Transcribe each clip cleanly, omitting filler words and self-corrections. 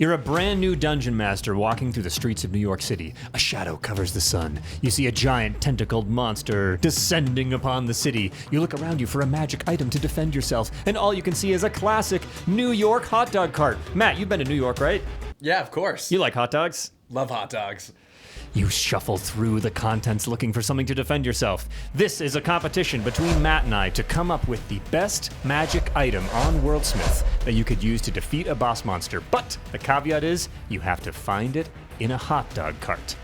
You're a brand new dungeon master walking through the streets of New York City. A shadow covers the sun. You see a giant tentacled monster descending upon the city. You look around you for a magic item to defend yourself, and all you can see is a classic New York hot dog cart. Matt, you've been to New York, right? Yeah, of course. You like hot dogs? Love hot dogs. You shuffle through the contents looking for something to defend yourself. This is a competition between Matt and I to come up with the best magic item on WorldSmith that you could use to defeat a boss monster. But the caveat is, you have to find it in a hot dog cart.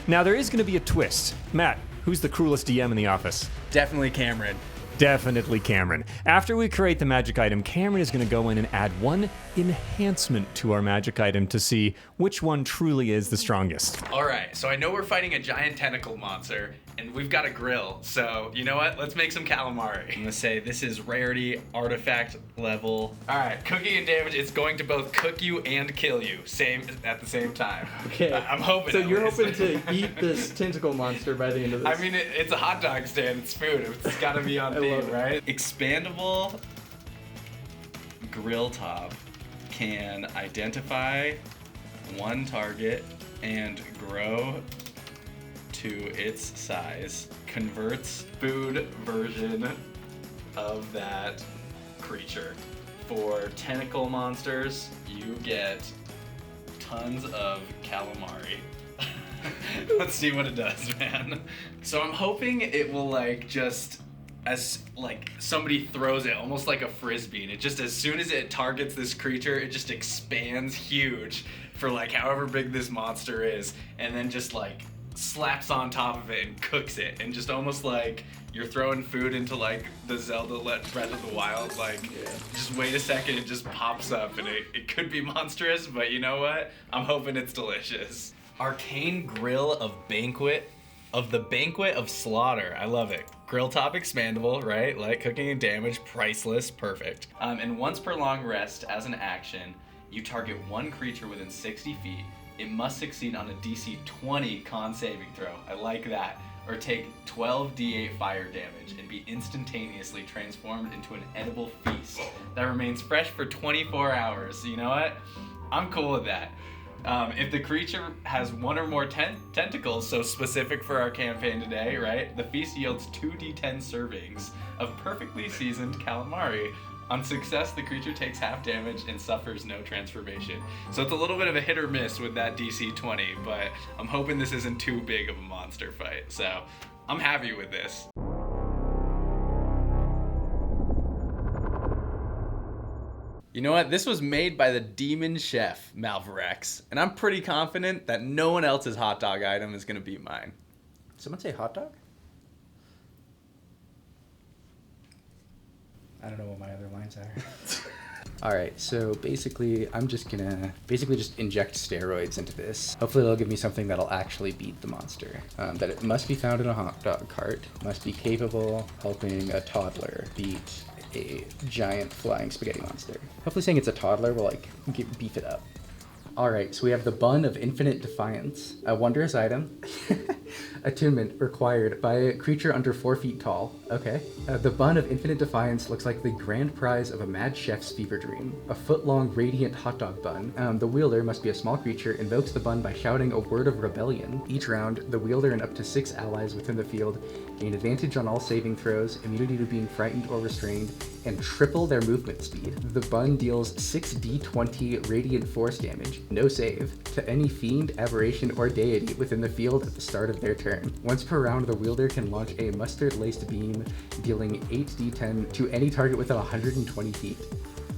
Now, there is going to be a twist. Matt, who's the cruelest DM in the office? Definitely Cameron. Definitely Cameron. After we create the magic item, Cameron is going to go in and add one enhancement to our magic item to see which one truly is the strongest. All right, so I know we're fighting a giant tentacle monster, and we've got a grill. So, you know what? Let's make some calamari. I'm gonna say this is rarity, artifact level. All right, cooking and damage, it's going to both cook you and kill you at the same time. Okay. I'm hoping. So at you're least. hoping to eat this tentacle monster by the end of this? I mean, it's a hot dog stand. It's food. It's got to be on theme, right? Expandable grill top can identify one target and grow to its size. Converts food version of that creature. For tentacle monsters, you get tons of calamari. Let's see what it does, man. So I'm hoping it will as somebody throws it almost like a frisbee, and it just, as soon as it targets this creature, it just expands huge for however big this monster is, and then just slaps on top of it and cooks it, and just almost like you're throwing food into the Zelda Breath of the Wild, just wait a second, it just pops up, and it could be monstrous, but you know what? I'm hoping it's delicious. Arcane Grill of the Banquet of Slaughter. I love it. Grill top expandable, right? Light cooking and damage, priceless, perfect. And once per long rest, as an action, you target one creature within 60 feet. It must succeed on a DC 20 con saving throw. I like that. Or take 12 d8 fire damage and be instantaneously transformed into an edible feast that remains fresh for 24 hours. You know what? I'm cool with that. If the creature has one or more tentacles, so specific for our campaign today, right? The feast yields 2d10 servings of perfectly seasoned calamari. On success, the creature takes half damage and suffers no transformation. So it's a little bit of a hit or miss with that DC 20, but I'm hoping this isn't too big of a monster fight. So I'm happy with this. You know what? This was made by the demon chef, Malvarex, and I'm pretty confident that no one else's hot dog item is gonna beat mine. Someone say hot dog? I don't know what my other lines are. All right, so basically, I'm just gonna just inject steroids into this. Hopefully it'll give me something that'll actually beat the monster. That it must be found in a hot dog cart, must be capable helping a toddler beat a giant flying spaghetti monster. Hopefully saying it's a toddler will beef it up. Alright, so we have the Bun of Infinite Defiance, a wondrous item. Attunement required by a creature under 4 feet tall. Okay. The Bun of Infinite Defiance looks like the grand prize of a mad chef's fever dream. A foot-long radiant hot dog bun. The wielder must be a small creature, invokes the bun by shouting a word of rebellion. Each round, the wielder and up to 6 allies within the field gain advantage on all saving throws, immunity to being frightened or restrained, and triple their movement speed. The bun deals 6d20 radiant force damage, no save, to any fiend, aberration, or deity within the field at the start of their turn. Once per round, the wielder can launch a mustard-laced beam, dealing 8d10 to any target within 120 feet.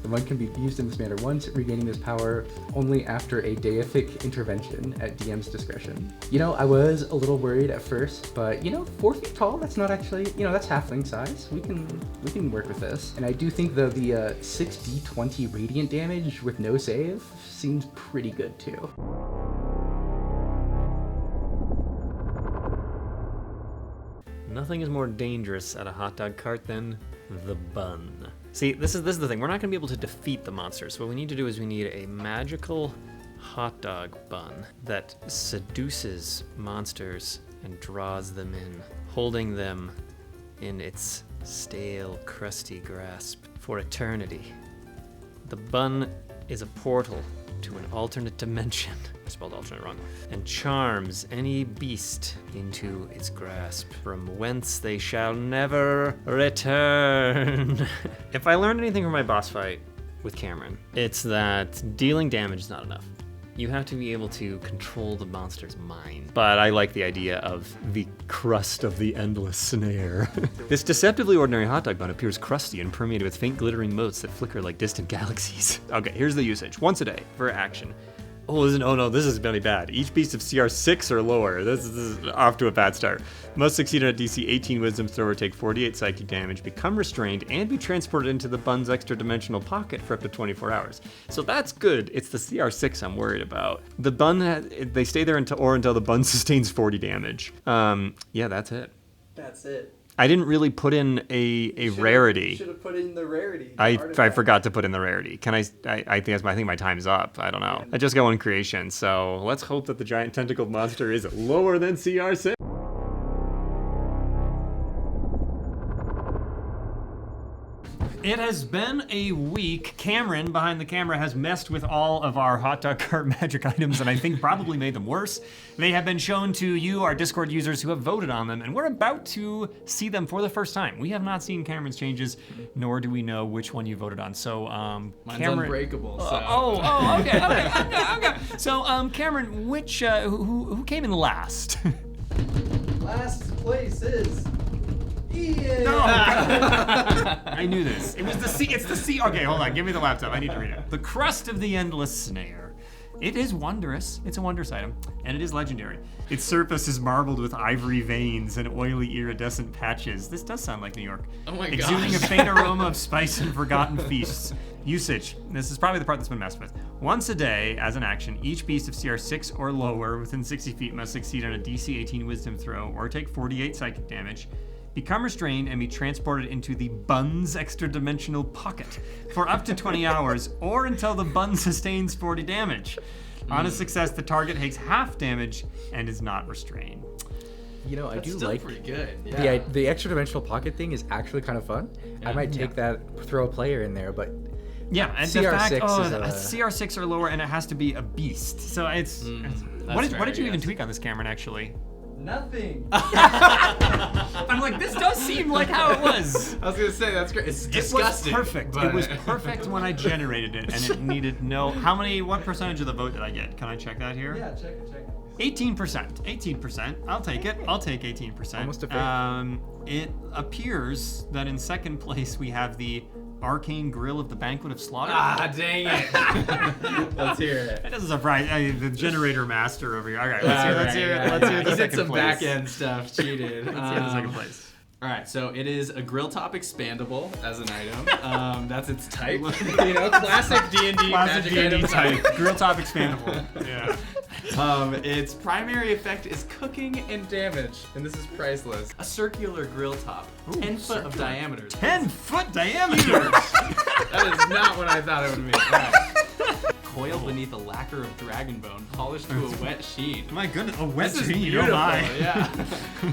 The bun can be used in this manner once, regaining this power only after a deific intervention at DM's discretion. You know, I was a little worried at first, but 4 feet tall, that's not actually, that's halfling size. We can work with this. And I do think the 6d20 radiant damage with no save seems pretty good too. Nothing is more dangerous at a hot dog cart than the bun. See, this is the thing. We're not going to be able to defeat the monster. So what we need to do is we need a magical hot dog bun that seduces monsters and draws them in, holding them in its stale, crusty grasp for eternity. The bun is a portal to an alternate dimension. I spelled alternate wrong. And charms any beast into its grasp, from whence they shall never return. If I learned anything from my boss fight with Cameron, it's that dealing damage is not enough. You have to be able to control the monster's mind. But I like the idea of the crust of the endless snare. This deceptively ordinary hot dog bun appears crusty and permeated with faint glittering motes that flicker like distant galaxies. Okay, here's the usage. Once a day for action. Oh no, this is really bad. Each beast of CR 6 or lower. This is off to a bad start. Must succeed on a DC 18 Wisdom throw or take 48 psychic damage, become restrained, and be transported into the bun's extra dimensional pocket for up to 24 hours. So that's good. It's the CR 6 I'm worried about. The bun, they stay there until the bun sustains 40 damage. Yeah, that's it. That's it. I didn't really put in a rarity. You should have put in the rarity. I forgot to put in the rarity. I think my time's up. I don't know. I just got one creation, so let's hope that the giant tentacled monster is lower than CR6. It has been a week. Cameron, behind the camera, has messed with all of our hot dog cart magic items and I think probably made them worse. They have been shown to you, our Discord users, who have voted on them, and we're about to see them for the first time. We have not seen Cameron's changes, nor do we know which one you voted on. So, Mine's Cameron, unbreakable. So. Okay. So, Cameron, which who came in last? Last place is Ian. No. I knew this. It was the C. It's the C. Okay, hold on. Give me the laptop. I need to read it. The crust of the endless snare. It is wondrous. It's a wondrous item, and it is legendary. Its surface is marbled with ivory veins and oily iridescent patches. This does sound like New York. Oh my Exuding gosh. a faint aroma of spice and forgotten feasts. Usage. This is probably the part that's been messed with. Once a day, as an action, each beast of CR 6 or lower within 60 feet must succeed on a DC 18 Wisdom throw or take 48 psychic damage. Become restrained and be transported into the bun's extra dimensional pocket for up to 20 hours or until the bun sustains 40 damage. On a success, the target takes half damage and is not restrained. You know, I That's do still like pretty good. Yeah. the extra dimensional pocket thing is actually kind of fun. I might take that, throw a player in there, but Yeah, and the CR6 fact, is CR6 or lower, and it has to be a beast. So it's. what did you even tweak on this, Cameron? Actually, Nothing. I'm like, this does seem like how it was. I was gonna say that's great. It's disgusting. It was perfect. but- It was perfect when I generated it, and it needed no. What percentage of the vote did I get? Can I check that here? Yeah, check it. 18%. 18%. I'll take it. I'll take 18%. Almost a fifth. It appears that in second place we have the Arcane Grill of the Banquet of Slaughter. Ah, dang it. Let's hear it. That doesn't surprise the generator master over here. All right, Let's hear the He did second some place. back end stuff. Cheated. Let's hear the second place. All right, so it is a grill top expandable as an item. That's its type. Classic D&D Classic magic D&D item type. Grill top expandable. Yeah. Its primary effect is cooking and damage, and this is priceless. A circular grill top, 10 foot of diameter. 10-foot diameter. That is not what I thought it would be. All right. Coiled beneath a lacquer of dragon bone, polished to a wet sheen. My goodness, a wet This is sheet. beautiful. Oh my. Yeah.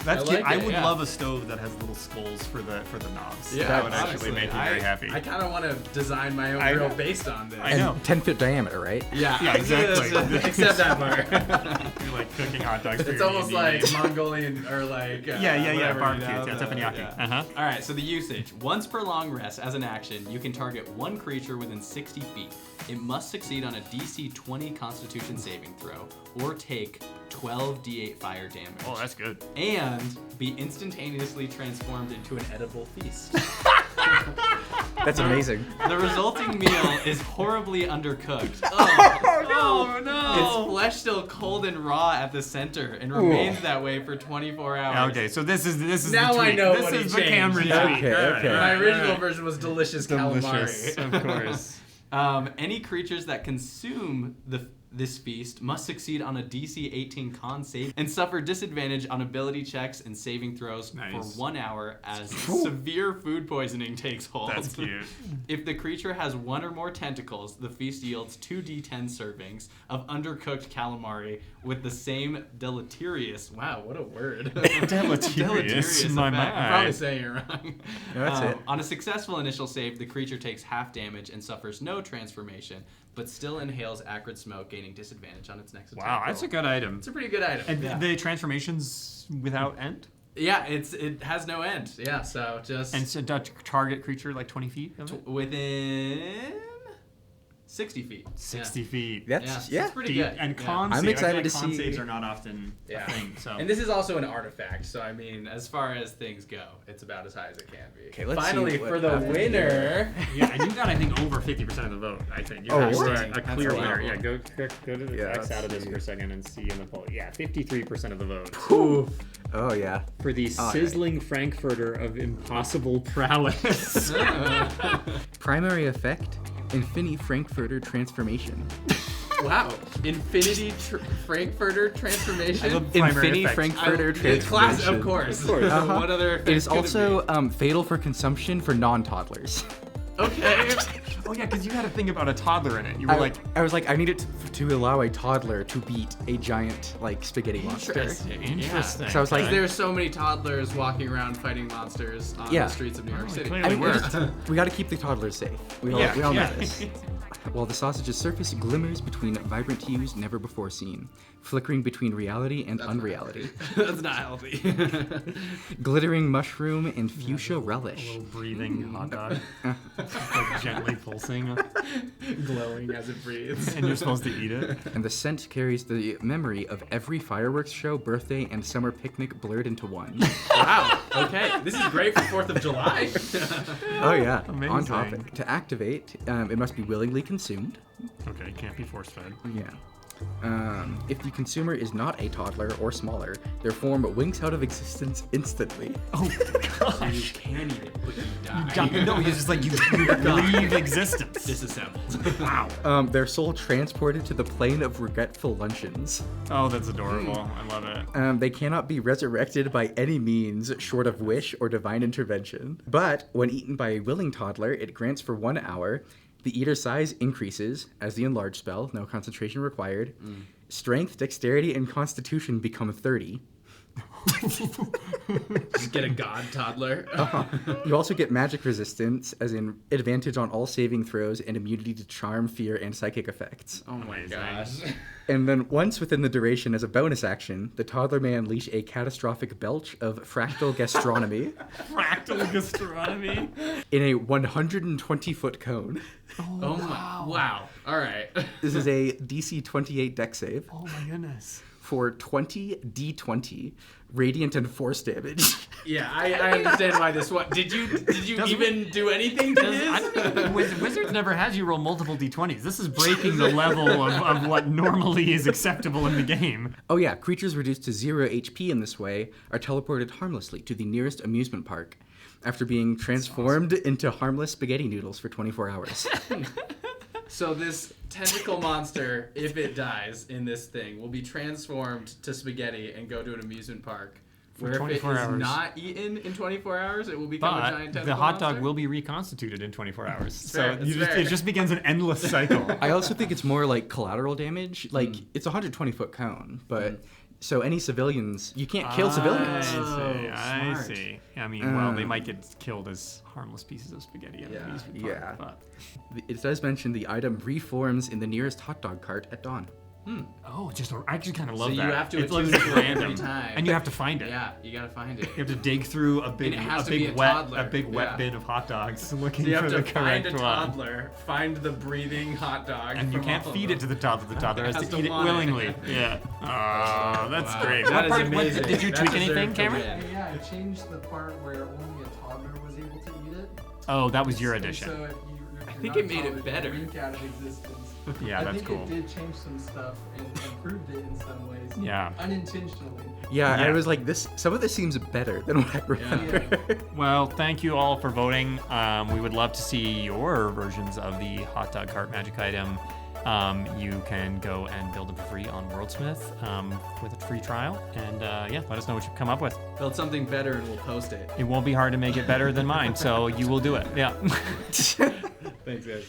That's I like I it, would yeah. love a stove that has little skulls for the knobs. Yeah, that would honestly, actually make me very happy. I kind of want to design my own I grill know. based on this. I know. 10-foot diameter, right? Yeah, exactly. Except that part. You're like cooking hot dogs for It's your almost D&D like days. Mongolian or like Yeah, whatever, barbecue, you know, yeah, teppanyaki. yeah. All right, so the usage. Once per long rest, as an action, you can target one creature within 60 feet. It must succeed on a DC 20 Constitution saving throw or take 12 D8 fire damage. Oh, that's good. And be instantaneously transformed into an edible feast. That's amazing. The resulting meal is horribly undercooked. Oh no! Its flesh still cold and raw at the center and remains that way for 24 hours. Okay, so this is Now the tweak. I know this what he is the changed. Cameron Yeah. tweak. Okay, All right, okay. all My right, original all right. version was delicious Delicious, calamari. of course. Any creatures that consume this feast must succeed on a DC 18 con save and suffer disadvantage on ability checks and saving throws Nice. for 1 hour as severe food poisoning takes hold. That's cute. If the creature has one or more tentacles, the feast yields 2d10 servings of undercooked calamari with the same deleterious. Wow, what a word. Deleterious, my effect. I'm mind. probably saying it wrong. No, that's it. On a successful initial save, the creature takes half damage and suffers no transformation, but still inhales acrid smoke, gaining disadvantage on its next attack. Wow, that's a roll. good item. It's a pretty good item. And yeah. the transformations without end? Yeah, it has no end. Yeah, so just And so target creature like 20 feet of it? within 60 feet. 60 feet. Yeah, so it's pretty Deep. good. And yeah. con I'm save. excited I feel like to con see. saves are not often Yeah. a thing. So. And this is also an artifact, so I mean, as far as things go, it's about as high as it can be. Okay, let's Finally, see what for the happens winner. Yeah, and you got, I think, over 50% of the vote, I think. You're Oh, actually really? a That's clear a winner. lot. Yeah, go to the Yeah, X let's out of this see. for a second and see in the poll. Yeah, 53% of the vote. Ooh. Oh yeah. For the All right. sizzling Frankfurter of impossible prowess. Primary effect: Infinity Frankfurter transformation. Wow. Infinity Frankfurter transformation. I love primary Infinity effects. Frankfurter It's transformation. class, of course. Uh-huh. What other It is effect could it also fatal for consumption for non-toddlers. be? Okay. Oh yeah, because you had a thing about a toddler in it. You were I was like, I need it to allow a toddler to beat a giant like spaghetti monster. interesting. So I was like, Because there's so many toddlers walking around fighting monsters on Yeah. the streets of New York City. clearly I mean, worked. we got to keep the toddlers safe. We all Yeah, know yeah. this. While the sausage's surface glimmers between vibrant hues never before seen, flickering between reality and unreality, That's not healthy. glittering mushroom and fuchsia A relish. little breathing hot dog. Like gently pulsing. Glowing as it breathes. And you're supposed to eat it. And the scent carries the memory of every fireworks show, birthday, and summer picnic blurred into one. Wow. Okay. This is great for 4th of July. Oh yeah, Amazing. on topic. To activate, it must be willingly consumed. Okay, can't be force fed. Yeah. If the consumer is not a toddler or smaller, their form winks out of existence instantly. Oh gosh. You can eat it, but you die. No, it's just like you leave existence. Disassembled. Wow. Their soul transported to the plane of regretful luncheons. Oh, that's adorable. I love it. They cannot be resurrected by any means short of wish or divine intervention. But when eaten by a willing toddler, it grants for 1 hour. The eater's size increases as the enlarge spell, no concentration required. Strength, dexterity, and constitution become 30. Just get a god toddler. You also get magic resistance, as in advantage on all saving throws and immunity to charm, fear, and psychic effects. Oh my Amazing. gosh. And then once within the duration as a bonus action, the toddler may unleash a catastrophic belch of fractal gastronomy Fractal gastronomy. in a 120-foot cone. Oh my. Wow. All right. This is a DC 28 dex save Oh my goodness. for 20 D20 radiant and force damage. Yeah, I understand why this one. Did you even do anything to this? Wizards never has you roll multiple d20s. This is breaking the level of what normally is acceptable in the game. Oh yeah, creatures reduced to 0 HP in this way are teleported harmlessly to the nearest amusement park after being transformed into harmless spaghetti noodles for 24 hours. So this tentacle monster, if it dies in this thing, will be transformed to spaghetti and go to an amusement park. Where if it 24 is hours. not eaten in 24 hours, it will become a giant But tentacle the hot dog monster? will be reconstituted in 24 hours. fair, So it's fair. it just begins an endless cycle. I also think it's more like collateral damage. Like, it's a 120-foot cone, but so any civilians, you can't kill civilians. I smart. see. I mean, well, they might get killed as harmless pieces of spaghetti at Yeah. the amusement park, Yeah. but- It does mention the item reforms in the nearest hot dog cart at dawn. Oh, I actually kind of love So you that. have to it's attune like to it random, every time. and you have to find it. Yeah, you gotta find it. You have to dig through a big, it has a to be big a wet, toddler. a big wet Yeah. bin of hot dogs, looking So you have for to the find correct a one. toddler, find the breathing hot dog, And you from can't all of feed them. it to the toddler. The toddler has Has to to eat it want it. willingly. Yeah. Oh, that's Wow. great. That What is part- amazing. Did you That tweak deserved anything, to Cameron? win. Yeah, I changed the part where only a toddler was able to eat it. Oh, that was your And addition. So if I you're think not it made it toddler, better. Wink out of existence. Yeah, I that's think cool. it did change some stuff and improved it in some ways. Yeah. Unintentionally. Yeah, I Yeah. was like, some of this seems better than what I remember. Well, thank you all for voting. We would love to see your versions of the hot dog cart magic item. You can go and build it for free on WorldSmith with a free trial. And yeah, let us know what you come up with. Build something better and we'll post it. It won't be hard to make it better than mine, so you will do it. Yeah. Thanks, guys.